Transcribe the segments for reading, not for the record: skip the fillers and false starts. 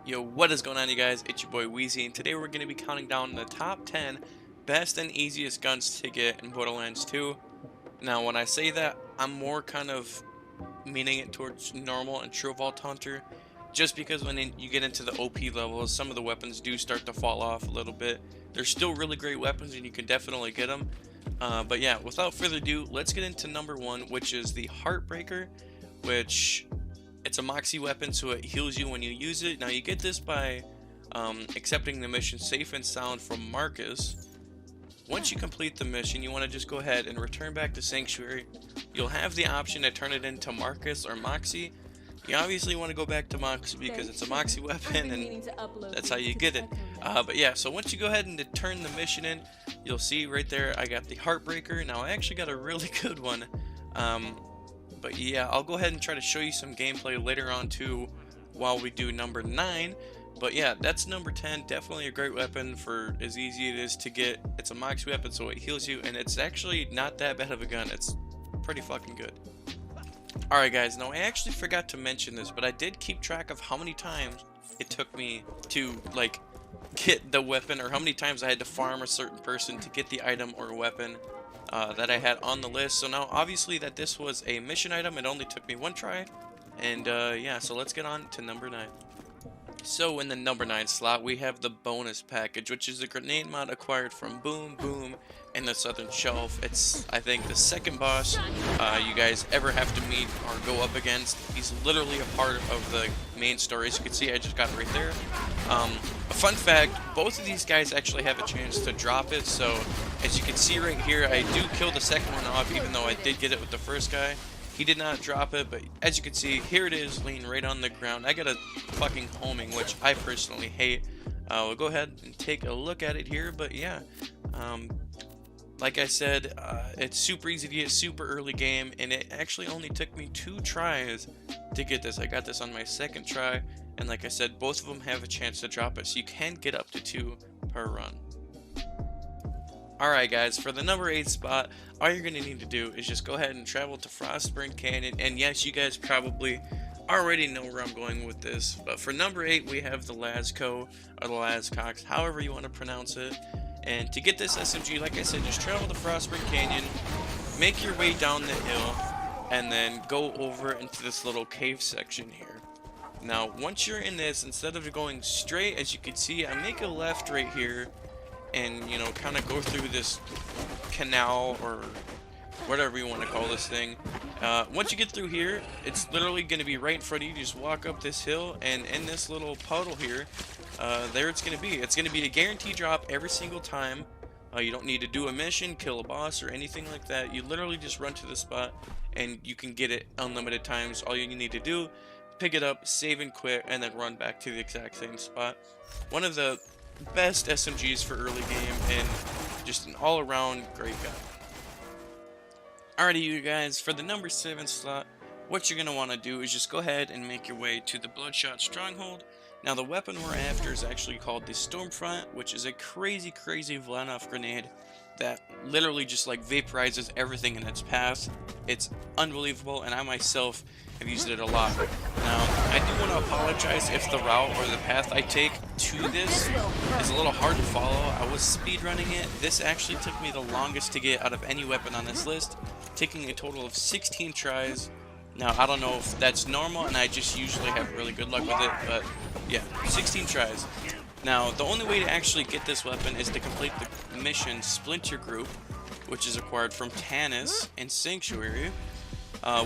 Yo, what is going on, you guys? It's your boy Wheezy, and today we're going to be counting down the top 10 best and easiest guns to get in Borderlands 2. Now, when I say that, I'm more kind of meaning it towards normal and true vault hunter, just because when you get into the OP levels, some of the weapons do start to fall off a little bit. They're still really great weapons, and you can definitely get them. But yeah, without further ado, let's get into number 1, which is the Heartbreaker, which it's a Moxie weapon, so it heals you when you use it. Now you get this by accepting the mission safe and sound from Marcus. Once you complete the mission, you want to just go ahead and return back to Sanctuary. You'll have the option to turn it into Marcus or Moxie. You obviously want to go back to Moxie because it's a Moxie weapon and that's how you get it. But yeah, so once you go ahead and turn the mission in, you'll see right there I got the Heartbreaker. Now I actually got a really good one. But yeah, I'll go ahead and try to show you some gameplay later on too while we do number 9. But yeah, that's number 10. Definitely a great weapon for as easy it is to get. It's a Moxie weapon, so it heals you, and it's actually not that bad of a gun. It's pretty fucking good. Alright guys, now I actually forgot to mention this, but I did keep track of how many times it took me to like get the weapon, or how many times I had to farm a certain person to get the item or weapon that I had on the list. So now obviously that this was a mission item, it only took me one try, and yeah, so let's get on to number 9. So in the number 9 slot we have the bonus package, which is a grenade mod acquired from Boom Boom in the Southern Shelf. It's, I think, the second boss you guys ever have to meet or go up against. He's literally a part of the main story. As you can see, I just got it right there. A fun fact, both of these guys actually have a chance to drop it, so as you can see right here, I do kill the second one off, even though I did get it with the first guy. He did not drop it, but as you can see, here it is laying right on the ground. I got a fucking homing, which I personally hate. We'll go ahead and take a look at it here, but yeah. Like I said, it's super easy to get, super early game, and it actually only took me 2 tries to get this. I got this on my second try, and like I said, both of them have a chance to drop it, so you can get up to 2 per run. Alright guys, for the number 8 spot, all you're going to need to do is just go ahead and travel to Frostburn Canyon, and yes, you guys probably already know where I'm going with this, but for number 8 we have the Lasco, or the Lascox, however you want to pronounce it. And to get this SMG, like I said, just travel to Frostburn Canyon, make your way down the hill, and then go over into this little cave section here. Now, once you're in this, instead of going straight, as you can see, I make a left right here, and, you know, kind of go through this canal, or whatever you want to call this thing. Once you get through here, it's literally going to be right in front of you. You just walk up this hill, and in this little puddle here, there it's going to be. It's going to be a guaranteed drop every single time. You don't need to do a mission, kill a boss, or anything like that. You literally just run to the spot, and you can get it unlimited times. All you need to do, pick it up, save and quit, and then run back to the exact same spot. One of the best SMGs for early game, and just an all-around great gun. Alrighty, you guys, for the number 7 slot, what you're going to want to do is just go ahead and make your way to the Bloodshot Stronghold. Now, the weapon we're after is actually called the Stormfront, which is a crazy Vlanov grenade that literally just like vaporizes everything in its path. It's unbelievable, and I myself have used it a lot. Now, I do want to apologize if the route or the path I take to this is a little hard to follow. I was speedrunning it. This actually took me the longest to get out of any weapon on this list, taking a total of 16 tries. Now, I don't know if that's normal, and I just usually have really good luck with it, but yeah, 16 tries. Now, the only way to actually get this weapon is to complete the mission Splinter Group, which is acquired from Tannis in Sanctuary,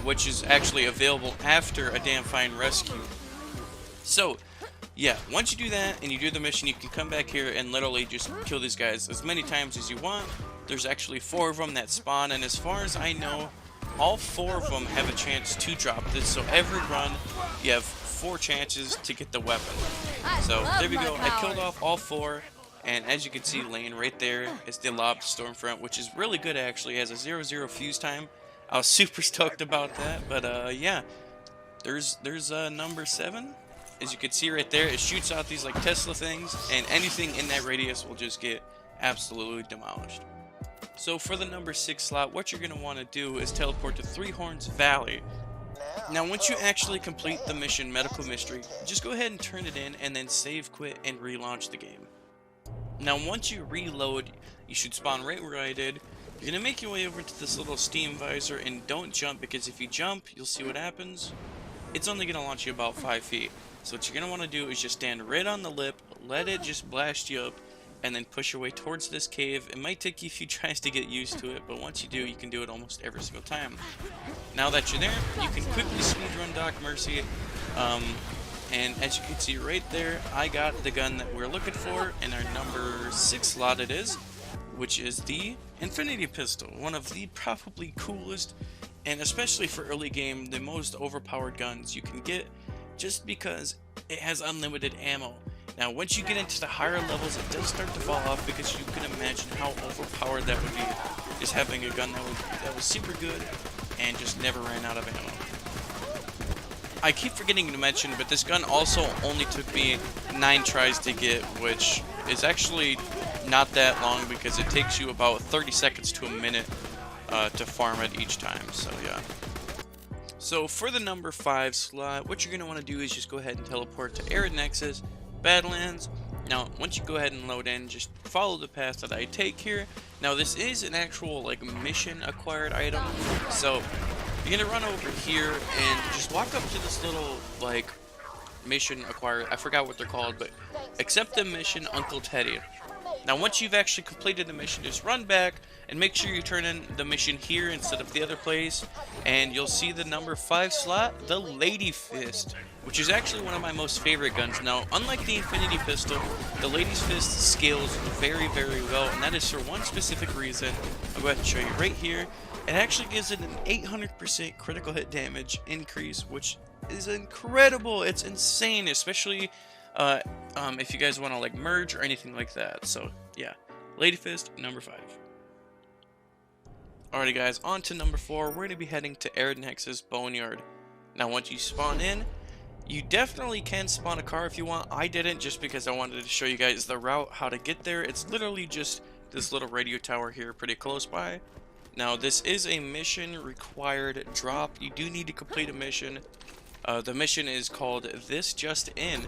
which is actually available after a Damn Fine Rescue. So, yeah, once you do that and you do the mission, you can come back here and literally just kill these guys as many times as you want. There's actually 4 of them that spawn, and as far as I know, all 4 of them have a chance to drop this, so every run you have 4 chances to get the weapon. So there we go, I killed off all 4, and as you can see laying right there is the Lobbed Stormfront, which is really good actually. It has a 0-0 fuse time. I was super stoked about that, but yeah, there's number 7. As you can see right there, it shoots out these like Tesla things, and anything in that radius will just get absolutely demolished. So for the number 6 slot, what you're going to want to do is teleport to Three Horns Valley. Now, once you actually complete the mission, Medical Mystery, just go ahead and turn it in and then save, quit, and relaunch the game. Now, once you reload, you should spawn right where I did. You're going to make your way over to this little Steam visor, and don't jump, because if you jump, you'll see what happens. It's only going to launch you about 5 feet. So what you're going to want to do is just stand right on the lip, let it just blast you up, and then push your way towards this cave. It might take you a few tries to get used to it, but once you do, you can do it almost every single time. Now that you're there, you can quickly speedrun Doc Mercy, and as you can see right there, I got the gun that we're looking for, and our number 6 slot it is, which is the Infinity Pistol, one of the probably coolest, and especially for early game, the most overpowered guns you can get, just because it has unlimited ammo. Now, once you get into the higher levels, it does start to fall off, because you can imagine how overpowered that would be, just having a gun that was super good and just never ran out of ammo. I keep forgetting to mention, but this gun also only took me 9 tries to get, which is actually not that long, because it takes you about 30 seconds to a minute to farm it each time, so yeah. So for the number 5 slot, what you're going to want to do is just go ahead and teleport to Arid Nexus, Badlands. Now, once you go ahead and load in, just follow the path that I take here. Now, this is an actual, like, mission acquired item, so you're gonna run over here and just walk up to this little, like, mission acquired, I forgot what they're called, but accept the mission Uncle Teddy. Now, once you've actually completed the mission, just run back and make sure you turn in the mission here instead of the other place, and you'll see the number 5 slot, the Lady Fist, which is actually one of my most favorite guns. Now, unlike the Infinity Pistol, the Lady's Fist scales very, very well, and that is for one specific reason. I'll go ahead and show you right here. It actually gives it an 800% critical hit damage increase, which is incredible. It's insane, especially if you guys want to, like, merge or anything like that. So yeah, Lady Fist, number 5. Alrighty guys, on to number 4. We're going to be heading to Arid Nexus Boneyard. Now, once you spawn in, you definitely can spawn a car if you want. I didn't, just because I wanted to show you guys the route, how to get there. It's literally just this little radio tower here pretty close by. Now, this is a mission required drop. You do need to complete a mission. The mission is called This Just In.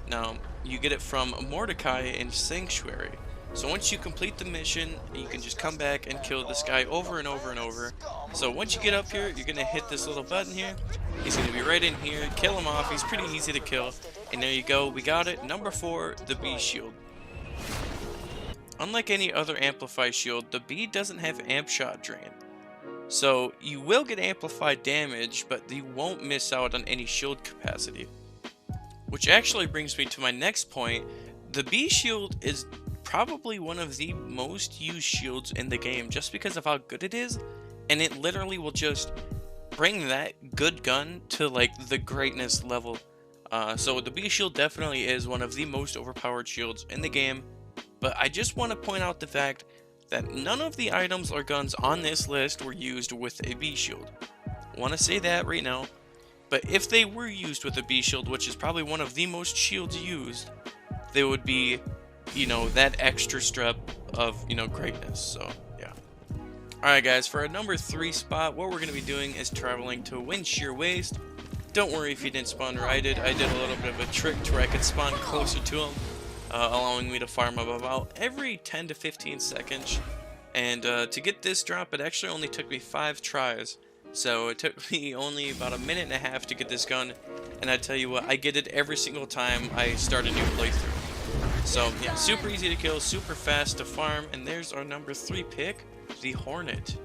Now, you get it from Mordecai in Sanctuary. So once you complete the mission, you can just come back and kill this guy over and over and over. So once you get up here, you're going to hit this little button here. He's going to be right in here. Kill him off. He's pretty easy to kill. And there you go. We got it. Number 4, the Bee Shield. Unlike any other Amplify shield, the Bee doesn't have Amp Shot Drain. So you will get amplified damage, but you won't miss out on any shield capacity. Which actually brings me to my next point. The Bee Shield is probably one of the most used shields in the game, just because of how good it is, and it literally will just bring that good gun to, like, the greatness level. So the Bee Shield definitely is one of the most overpowered shields in the game, but I just want to point out the fact that none of the items or guns on this list were used with a Bee Shield. Want to say that right now, but if they were used with a Bee Shield, which is probably one of the most shields used, they would be, you know, that extra step of, you know, greatness. So yeah. Alright guys, for our number 3 spot, what we're going to be doing is traveling to Windshear Waste. Don't worry if you didn't spawn where I did. I did a little bit of a trick to where I could spawn closer to him, allowing me to farm up about every 10 to 15 seconds. And to get this drop, it actually only took me 5 tries. So it took me only about a minute and a half to get this gun. And I tell you what, I get it every single time I start a new playthrough. So yeah, super easy to kill, super fast to farm, and there's our number 3 pick, the Hornet.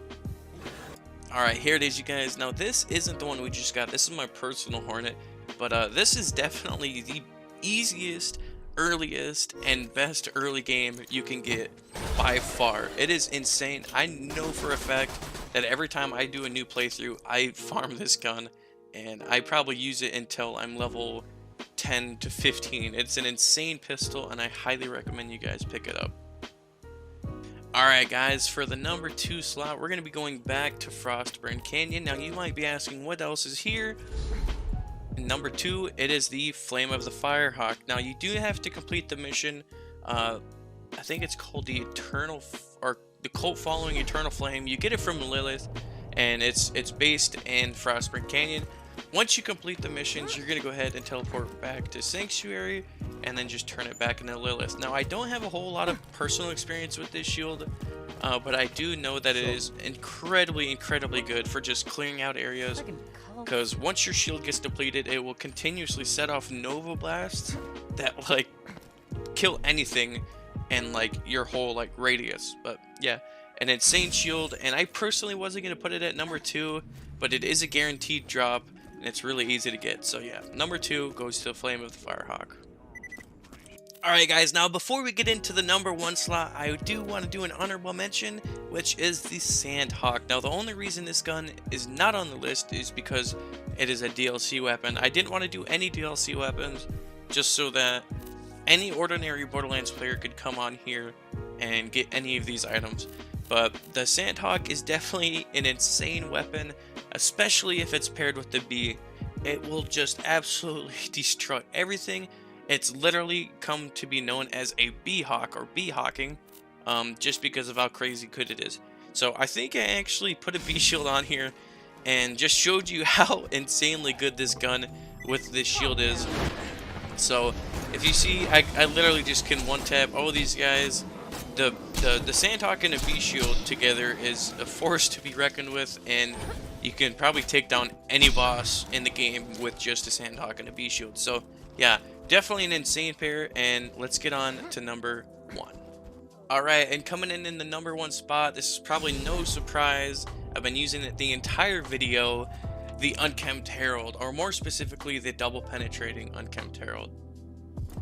Alright, here it is, you guys. Now, this isn't the one we just got. This is my personal Hornet, but this is definitely the easiest, earliest, and best early game you can get by far. It is insane. I know for a fact that every time I do a new playthrough, I farm this gun, and I probably use it until I'm level 10 to 15. It's an insane pistol, and I highly recommend you guys pick it up. Alright guys, for the number 2 slot, we're going to be going back to Frostburn Canyon. Now you might be asking, what else is here? Number 2, it is the Flame of the Firehawk. Now you do have to complete the mission, I think it's called the the Cult Following Eternal Flame. You get it from Lilith, and it's based in Frostburn Canyon. Once you complete the missions, you're going to go ahead and teleport back to Sanctuary and then just turn it back into Lilith. Now, I don't have a whole lot of personal experience with this shield, but I do know that it is incredibly good for just clearing out areas, because once your shield gets depleted, it will continuously set off Nova Blasts that like kill anything in like your whole like radius. But yeah, an insane shield, and I personally wasn't going to put it at number 2, but it is a guaranteed drop and it's really easy to get. So yeah, number 2 goes to Flame of the Firehawk. Alright guys, now before we get into the number 1 slot, I do want to do an honorable mention, which is the Sandhawk. Now the only reason this gun is not on the list is because it is a DLC weapon. I didn't want to do any DLC weapons just so that any ordinary Borderlands player could come on here and get any of these items. But the Sandhawk is definitely an insane weapon, especially if it's paired with the bee. It will just absolutely destroy everything. It's literally come to be known as a bee hawk or bee hawking, just because of how crazy good it is. So I think I actually put a bee shield on here and just showed you how insanely good this gun with this shield is. So if you see, I literally just can one tap all these guys. The Sandhawk and a bee shield together is a force to be reckoned with, and you can probably take down any boss in the game with just a Sandhawk and a bee shield. So yeah, definitely an insane pair, and let's get on to number 1. Alright, and coming in the number 1 spot, this is probably no surprise, I've been using it the entire video, the Unkempt Herald, or more specifically the double penetrating Unkempt Herald.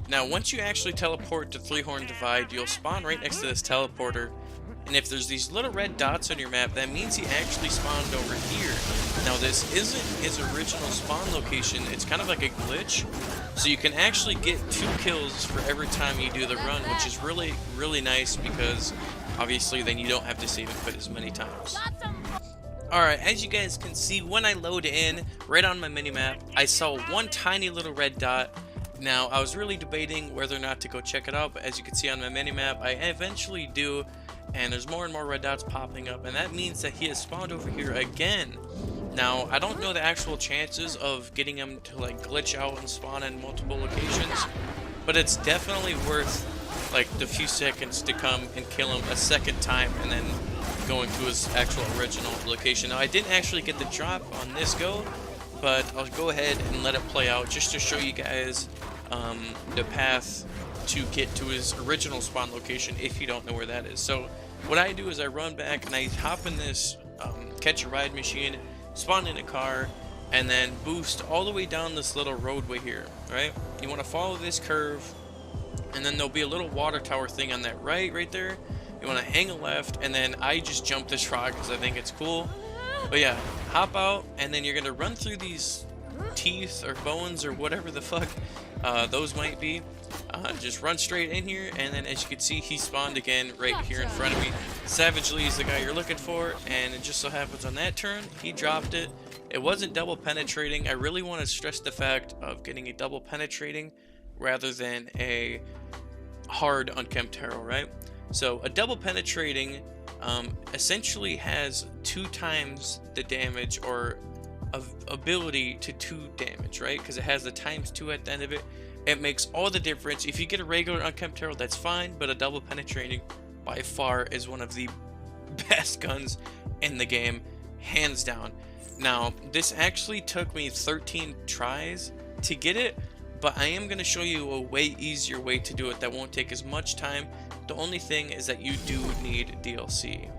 Now once you actually teleport to Three-Horn Divide, you'll spawn right next to this teleporter, and if there's these little red dots on your map, that means he actually spawned over here. Now this isn't his original spawn location, it's kind of like a glitch, so you can actually get 2 kills for every time you do the run, which is really nice, because obviously then you don't have to save and quit as many times. Alright, as you guys can see, when I load in, right on my minimap, I saw one tiny little red dot. Now I was really debating whether or not to go check it out, but as you can see on my minimap, I eventually do, and there's more and more red dots popping up, and that means that he has spawned over here again. Now I don't know the actual chances of getting him to like glitch out and spawn in multiple locations, but it's definitely worth like the few seconds to come and kill him a second time and then going to his actual original location. Now I didn't actually get the drop on this go, but I'll go ahead and let it play out just to show you guys the path to get to his original spawn location if you don't know where that is. So what I do is I run back and I hop in this catch a ride machine, spawn in a car, and then boost all the way down this little roadway here, right? You want to follow this curve, and then there'll be a little water tower thing on that right there. You want to hang a left, and then I just jump this rock because I think it's cool. But yeah, hop out, and then you're going to run through these teeth or bones or whatever the fuck those might be. Just run straight in here, and then as you can see, he spawned again right here in front of me. Savagely is the guy you're looking for, and it just so happens on that turn, he dropped it. It wasn't double penetrating. I really want to stress the fact of getting a double penetrating rather than a hard Unkempt Herald, right? So a double penetrating essentially has 2 times the damage, or ability to 2 damage, right? Because it has the ×2 at the end of it. It makes all the difference. If you get a regular Unkempt Herald, that's fine, but a double penetrating by far is one of the best guns in the game, hands down. Now this actually took me 13 tries to get it, but I am going to show you a way easier way to do it that won't take as much time. The only thing is that you do need DLC.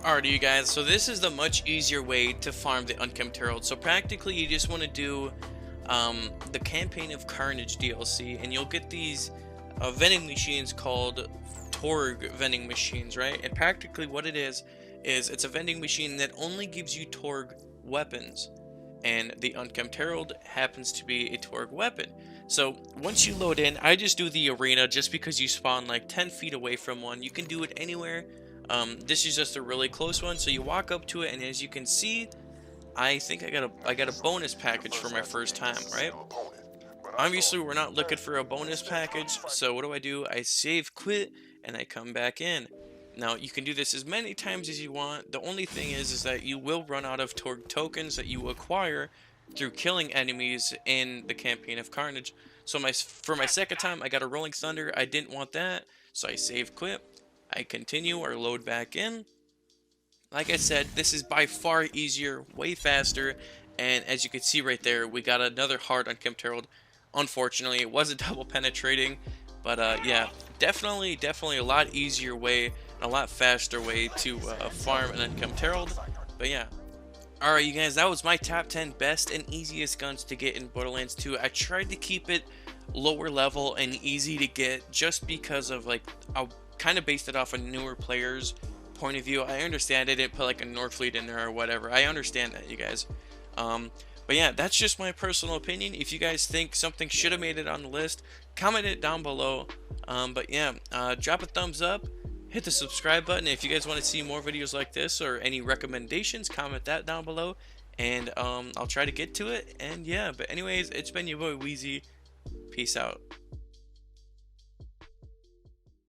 Alrighty you guys, so this is the much easier way to farm the Unkempt Herald. So practically you just want to do the Campaign of Carnage DLC, and you'll get these vending machines called Torg vending machines, right? And practically what it is it's a vending machine that only gives you Torg weapons, and the Unkempt Herald happens to be a Torg weapon. So once you load in, I just do the arena just because you spawn like 10 feet away from one. You can do it anywhere. This is just a really close one, so you walk up to it, and as you can see, I think I got a bonus package for my first time, right? Obviously we're not looking for a bonus package, so what do? I save quit and I come back in. Now you can do this as many times as you want. The only thing is that you will run out of Torg tokens that you acquire through killing enemies in the campaign of Carnage. So for my second time, I got a Rolling Thunder. I didn't want that, so I save quit. I continue or load back in. Like I said, this is by far easier, way faster, and as you can see right there, we got another hard Unkempt Herald. Unfortunately, it was a double penetrating, but yeah, definitely a lot easier way, and a lot faster way to farm an Unkempt Herald. But yeah, alright you guys, that was my top 10 best and easiest guns to get in Borderlands 2. I tried to keep it lower level and easy to get just because of like, I kind of based it off of newer players' point of view. I understand I didn't put like a Northfleet in there or whatever. I understand that, you guys. But yeah, that's just my personal opinion. If you guys think something should have made it on the list, comment it down below. But yeah, drop a thumbs up. Hit the subscribe button. If you guys want to see more videos like this or any recommendations, comment that down below, and I'll try to get to it. And yeah, but anyways, it's been your boy Wheezy. Peace out.